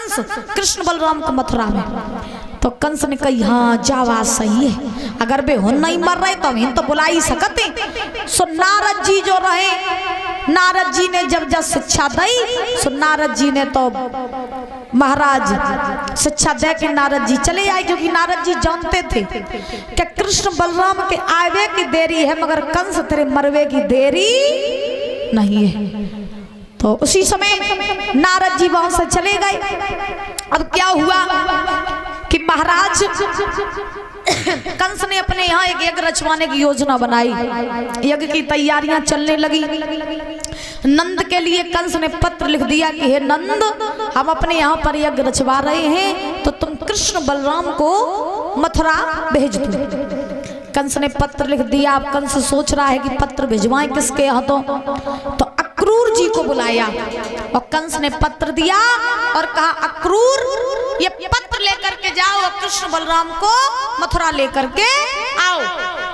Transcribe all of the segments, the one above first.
कंस कृष्ण बलराम को मथुरा में। तो कंस ने कही हाँ जा बात सही है, अगर वे हो नहीं मर रहे तो हम तो बुला ही सकते। सो नारद जी जो रहे, नारद जी ने जब शिक्षा दी, सो नारद जी ने तो महाराज शिक्षा दे के नारद जी चले आए, क्योंकि नारद जी जानते थे कि कृष्ण बलराम के आवे की देरी है मगर कंस तेरे मरवे की देरी नहीं है। तो उसी समय नारद जी वहां से चले गए। अब क्या हुआ कि महाराज कंस ने अपने यहाँ एक यज्ञ रचवाने की योजना बनाई, यज्ञ की तैयारियां चलने लगी। नंद के लिए कंस ने पत्र लिख दिया कि हे नंद, हम अपने यहाँ पर यज्ञ रचवा रहे हैं तो तुम कृष्ण बलराम को मथुरा भेज दो। कंस ने पत्र लिख दिया। अब कंस सोच रहा है कि पत्र भिजवाएं किसके हाथों, तो अक्रूर जी को बुलाया और कंस ने पत्र दिया और कहा अक्रूर ये पत्र लेकर के जाओ और कृष्ण बलराम को मथुरा लेकर के आओ।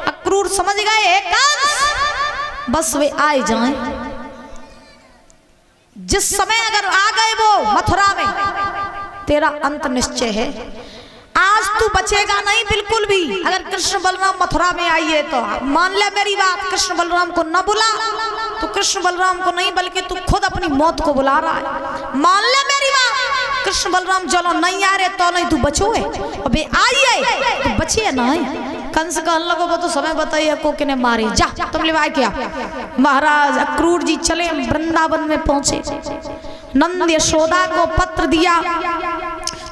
अक्रूर समझ गए कंस बस वे आए जाएं, जिस समय अगर आ गए वो मथुरा में तेरा अंत निश्चय है। आज तू बचेगा नहीं बिल्कुल भी। अगर कृष्ण बलराम मथुरा में आइए तो मान ले मेरी बात, कृष्ण बलराम को न बुला तो कृष्ण बलराम को नहीं बल्कि तू खुद अपनी मौत को बुला रहा है। मान ले मेरी बात, कृष्ण बलराम चलो नहीं आ रहे तो नहीं तू बचोगे, अबे आइए तो बचिए नहीं। कंस कहने लगा वो तो समय बताइए को किने मारे, जा तुम ले क्या। महाराज अक्रूर जी चले वृंदावन में पहुंचे, नंद यशोदा को पत्र दिया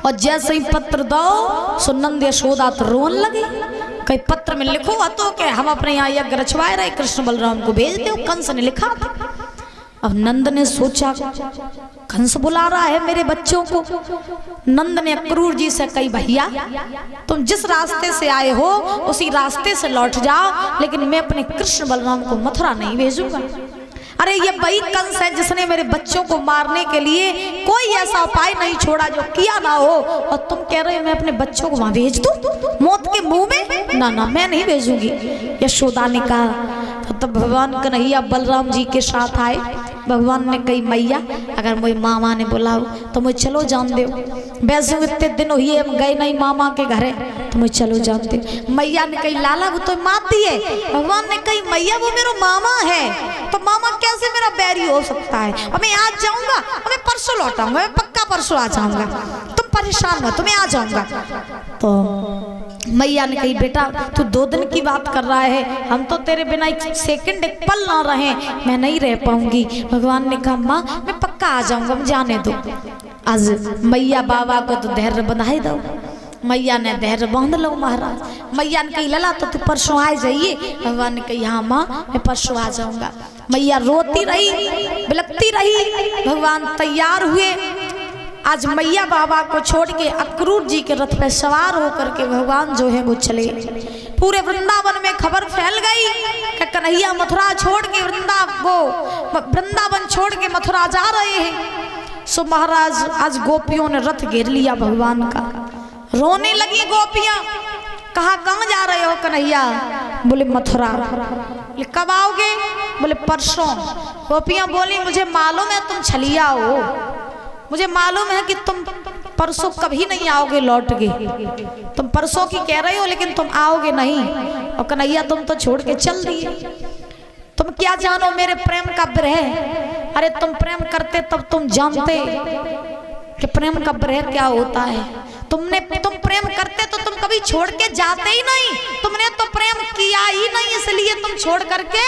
और जैसे ही पत्र दो सो नंद यशोदा तो रोन लगे। कई पत्र में लिखो तो के हम अपने यहाँ यज्ञ रचवाए रहे, कृष्ण बलराम को भेज दो, कंस ने लिखा। अब नंद ने सोचा कंस बुला रहा है मेरे बच्चों को। नंद ने अक्रूर जी से कही भैया तुम जिस रास्ते से आए हो उसी रास्ते से लौट जाओ, लेकिन मैं अपने कृष्ण बलराम को मथुरा नहीं भेजूंगा। अरे ये वही कंस है जिसने मेरे बच्चों को मारने के लिए कोई ऐसा उपाय नहीं छोड़ा जो किया ना हो, और तुम कह रहे हो मैं अपने बच्चों को वहां भेज दूं मौत के मुंह में? ना ना मैं नहीं भेजूंगी। यशोदा ने कहा तो भगवान कन्हैया बलराम जी के साथ आए। भगवान ने कही मैया अगर मुझे मामा ने बुलाओ तो मुझे चलो जान दो, वैसे इतने दिन हुए हम गए नहीं मामा के घर तो मुझे चलो जान दो। मैया ने कही लाला वो तो मात दी है। भगवान ने कही मैया वो मेरा मामा है तो मामा कैसे मेरा बैरी हो सकता है, और मैं आज जाऊंगा और मैं परसों लौटाऊंगा, मैं पक्का परसों आ जाऊंगा, तुम परेशान हो तो मैं आ जाऊंगा। तो मैया ने कही बेटा तू 2 दिन की बात कर रहा है, हम तो तेरे बिना एक सेकंड एक पल ना रहे, मैं नहीं रह पाऊंगी। भगवान ने कहा माँ मैं पक्का आ जाऊंगा, मुझे जाने दो। आज मैया बाबा को तो धैर्य बंधाई दो। मैया ने धैर्य बांध लो महाराज। मैया ने कही लला तो तू परसों आ जाइए। भगवान ने कही हाँ माँ मैं परसों आ जाऊंगा। मैया रोती रही बिलखती रही। भगवान तैयार हुए। आज मैया बाबा को छोड़ के अक्रूर जी के रथ पे सवार होकर के भगवान जो है वो चले। पूरे वृंदावन में खबर फैल गई कि कन्हैया मथुरा छोड़ के वृंदावन छोड़ के मथुरा जा रहे हैं। सो महाराज आज गोपियों ने रथ घेर लिया भगवान का। रोने लगी गोपियां, कहा कहाँ जा रहे हो कन्हैया? बोले मथुरा। बोले कब आओगे? बोले परसों। गोपियां बोली मुझे मालूम है तुम छलिया हो, मुझे मालूम है कि तुम परसों कभी नहीं आओगे लौट के, तुम परसों की कह रहे हो लेकिन तुम आओगे नहीं। और कन्हैया तुम तो छोड़ के चल दिए, तुम क्या जानो मेरे प्रेम का विरह। अरे तुम प्रेम करते तब तुम जानते कि प्रेम का विरह क्या होता है। तुम प्रेम करते तो तुम कभी छोड़ के जाते ही नहीं, तुमने तो प्रेम किया ही नहीं इसलिए तुम छोड़ करके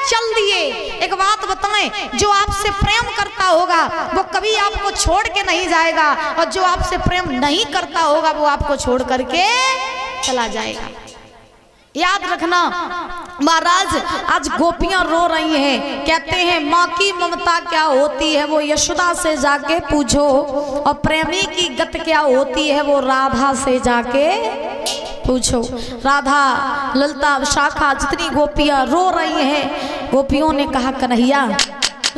चल दिए। एक बात बताएं, जो आपसे प्रेम करता होगा वो कभी आपको छोड़ के नहीं जाएगा, और जो आपसे प्रेम नहीं करता होगा वो आपको छोड़ करके चला जाएगा। याद रखना महाराज। आज गोपियां रो रही हैं, कहते हैं माँ की ममता क्या होती है वो यशोदा से जाके पूछो, और प्रेमी की गत क्या होती है वो राधा से जाके पूछो। राधा ललता शाखा जितनी गोपियां रो रही हैं, गोपियों ने कहा कन्हैया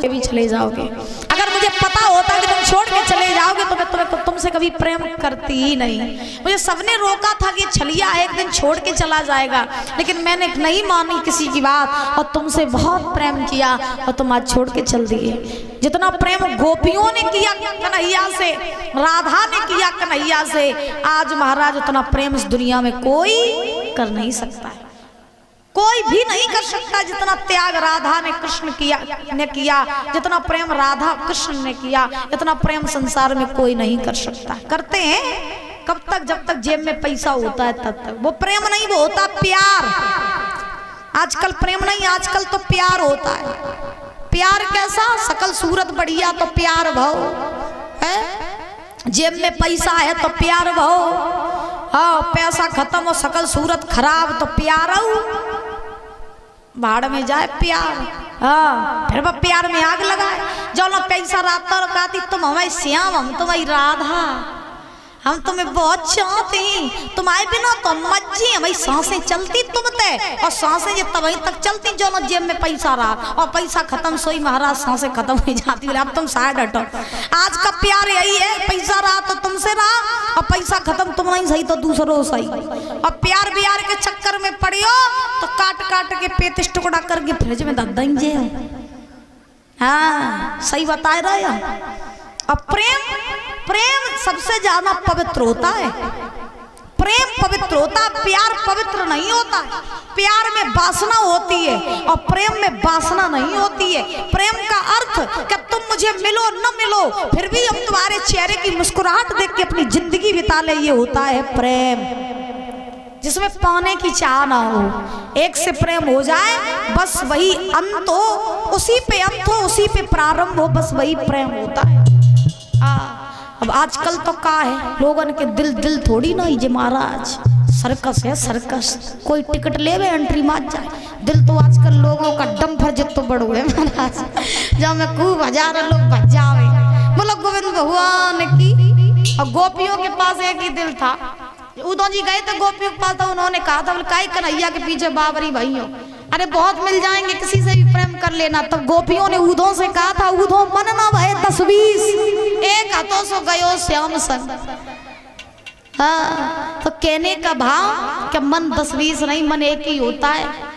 भी चले जाओगे, अगर मुझे पता होता कि तुम छोड़ के चले जाओगे तो मैं तुमसे कभी प्रेम करती करती ही नहीं। मुझे सबने रोका था कि छलिया एक दिन छोड़ के चला जाएगा, लेकिन मैंने नहीं मानी किसी की बात और तुमसे बहुत प्रेम किया और तुम आज छोड़ के चल दिए। जितना प्रेम गोपियों ने किया कन्हैया से, राधा ने किया कन्हैया से, आज महाराज उतना प्रेम इस दुनिया में कोई कर नहीं सकता है, कोई भी नहीं कर सकता जितना त्याग राधा ने कृष्ण किया, जितना प्रेम राधा कृष्ण ने किया, इतना प्रेम संसार में कोई नहीं कर सकता। करते हैं कब तक? जब तक जेब में पैसा होता है तब तक। वो प्रेम नहीं, वो होता प्यार। आजकल प्रेम नहीं, आजकल तो प्यार होता है। प्यार कैसा? सकल सूरत बढ़िया तो प्यार भाव है, जेब में पैसा है तो प्यार भाव, हाँ पैसा खत्म और सकल सूरत खराब तो प्यार भाड़ में जाए प्यार। हाँ फिर वह प्यार में आग लगाए। जो लोग पैसा रात और कहती तुम हमारी श्याम, हम तुम्हारी राधा, हम तुम्हें बहुत चाहती, तुम्हारे बिना तो मज्जी हमारी सांसें चलती तुम ते, और सांसें ये तभी तक चलती जो न जेब में पैसा रहा, और पैसा खत्म सोई महाराज सांसें खत्म हो जाती। बोले अब तुम साइड हटो। आज का प्यार यही है, पैसा रहा तो तुमसे रहा, और पैसा खत्म तुम नहीं सही तो दूसरों सही। और प्यार बियार के चक्कर में पड़ियो तो काट काट के पेटिस टुकड़ा करके फ्रिज में रख देंगे। हाँ सही बता रहे हैं। अब प्रेम सबसे ज्यादा पवित्र होता है। प्रेम पवित्र होता है, प्यार पवित्र नहीं होता। प्यार में वासना होती है और प्रेम में वासना नहीं होती है। प्रेम का अर्थ कि तुम मुझे मिलो न मिलो फिर भी हम तुम्हारे चेहरे की मुस्कुराहट देख के अपनी जिंदगी बिता ले, ये होता है प्रेम। जिसमें पाने की चाह ना हो, एक से प्रेम हो जाए बस वही अंत हो, उसी पे अंत हो, उसी पे प्रारंभ हो, बस वही प्रेम होता है। अब आजकल तो का है, लोगन के दिल थोड़ी नहीं जे महाराज, सर्कस है सर्कस। कोई टिकट लेवे एंट्री मार जाए। दिल तो आजकल लोगों का डम्फर जितो बड़ो है महाराज, जब में खूब हजारों लोग भज जावे। बोलो गोविंद भगवान की। और गोपियों के पास एक ही दिल था। उदो जी गए थे गोपियों के पास, तो उन्होंने कहा था बोले काई कन्हैया के पीछे बाबरी भाई हो, अरे बहुत मिल जाएंगे, किसी से भी प्रेम कर लेना। तब गोपियों ने उदो से कहा था उदो मन ना भय 10-20, एक हाथों से गयो श्याम संग। हाँ तो कहने का भाव कि मन 10-20 नहीं, मन एक ही होता है।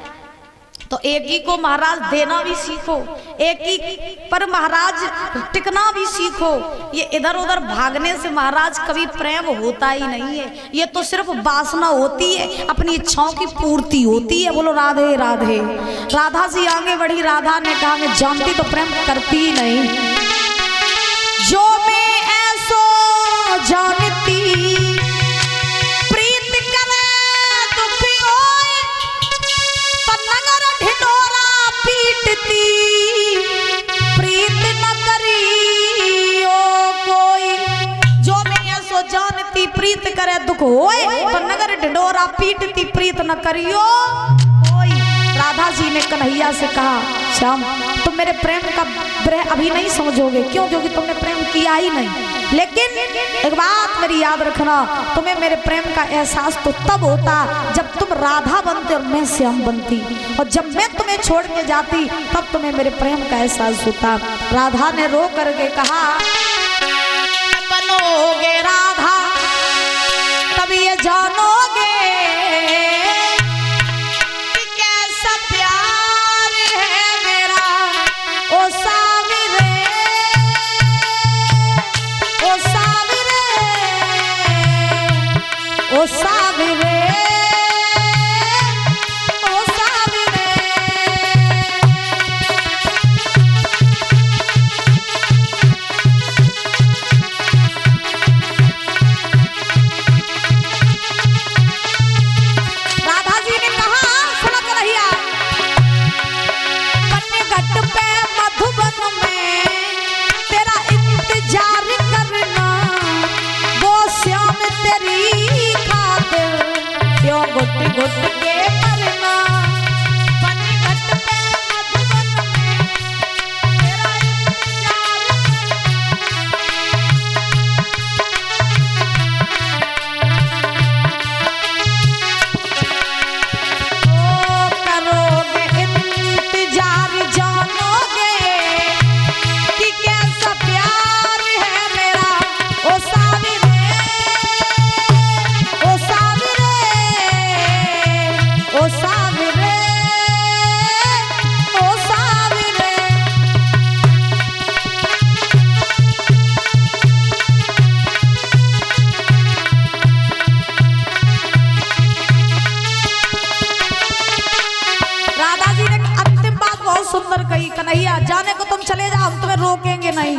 तो एक ही को महाराज देना भी सीखो, एक ही पर महाराज टिकना भी सीखो। ये इधर उधर भागने से महाराज कभी प्रेम होता ही नहीं है। ये तो सिर्फ वासना होती है, अपनी इच्छाओं की पूर्ति होती है। बोलो राधे राधे। राधा जी आगे बढ़ी, राधा ने कहा मैं जानती तो प्रेम करती ही नहीं, जो मैं ऐसो जानती प्रीत करे दुखी होए, पर नगर ढिंढोरा पीटती प्रीत न करियो कोई। जो मैं ऐसो जानती प्रीत करे दुख होए, पर नगर ढिंढोरा पीटती प्रीत न करियो कोई। राधा जी ने कन्हैया से कहा श्याम तुम मेरे प्रेम का ब्रह अभी नहीं समझोगे, क्यों? क्योंकि तुमने प्रेम किया ही नहीं। लेकिन एक बात मेरी याद रखना, तुम्हें मेरे प्रेम का एहसास तो तब होता जब तुम राधा बनते और मैं श्याम बनती, और जब मैं तुम्हें छोड़ के जाती तब तुम्हें मेरे प्रेम का एहसास होता। राधा ने रो करके कहा बनोगे राधा तब ये जानोगे कि कैसा प्यार है मेरा। ओ साविरे ओ साविरे ओ साविरे ओ साविरे। कन्हैया जाने को तुम चले जाओ, हम तुम्हें रोकेंगे नहीं,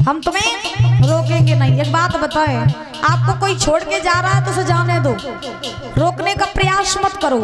हम तुम्हें रोकेंगे नहीं। एक बात बताए, आपको कोई छोड़ के जा रहा है तो उसे जाने दो, रोकने का प्रयास मत करो।